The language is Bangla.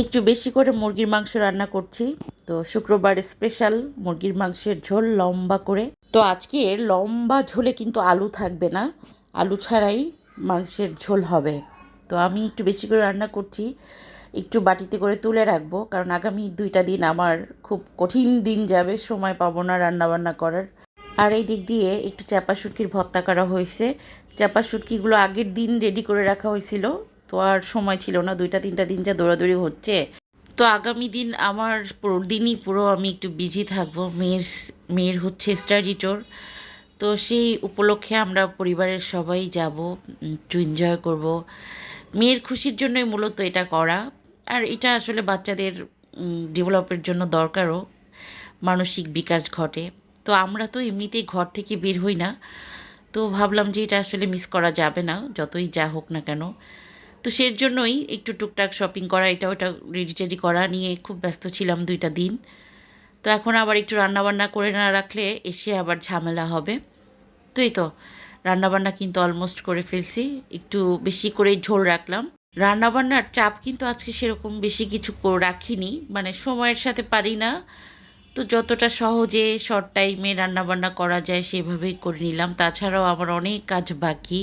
একটু বেশি করে মুরগির মাংস রান্না করছি। তো শুক্রবার স্পেশাল মুরগির মাংসের ঝোল লম্বা করে। তো আজকে লম্বা ঝোলে কিন্তু আলু থাকবে না, আলু ছাড়াই মাংসের ঝোল হবে। তো আমি একটু বেশি করে রান্না করছি, একটু বাটিতে করে তুলে রাখবো, কারণ আগামী 2টা দিন আমার খুব কঠিন দিন যাবে, সময় পাবো না রান্নাবান্না করার। আর এই দিক দিয়ে একটু চাপা শুটকির ভর্তা করা হয়েছে। চাপা শুটকিগুলো আগের দিন রেডি করে রাখা হয়েছিল, তো আর সময় ছিল না, 2টা 3টা দিন যা দৌড়াদৌড়ি হচ্ছে। তো আগামী দিন আমার পুরো দিনই পুরো আমি একটু বিজি থাকবো। মেয়ের হচ্ছে স্টাডি ট্যুর, তো সেই উপলক্ষে আমরা পরিবারের সবাই যাব, একটু এনজয় করব। মেয়ের খুশির জন্যই মূলত এটা করা। আর এটা আসলে বাচ্চাদের ডেভেলপের জন্য দরকারও, মানসিক বিকাশ ঘটে। তো আমরা তো এমনিতেই ঘর থেকে বের হই না, তো ভাবলাম যে এটা আসলে মিস করা যাবে না, যতই যা হোক না কেন। তো সের জন্যই একটু টুকটাক শপিং করা, এটা ওটা রেডি টেডি করা নিয়ে খুব ব্যস্ত ছিলাম 2টা দিন। তো এখন আবার একটু রান্নাবান্না করে না রাখলে এসে আবার ঝামেলা হবে। তো এই তো রান্নাবান্না কিন্তু অলমোস্ট করে ফেলছি, একটু বেশি করেই ঝোল রাখলাম। রান্নাবান্নার চাপ কিন্তু আজকে সেরকম বেশি কিছু রাখিনি, মানে সময়ের সাথে পারি না। তো যতটা সহজে শর্ট টাইমে রান্নাবান্না করা যায় সেভাবেই করে নিলাম, তাছাড়াও আমার অনেক কাজ বাকি।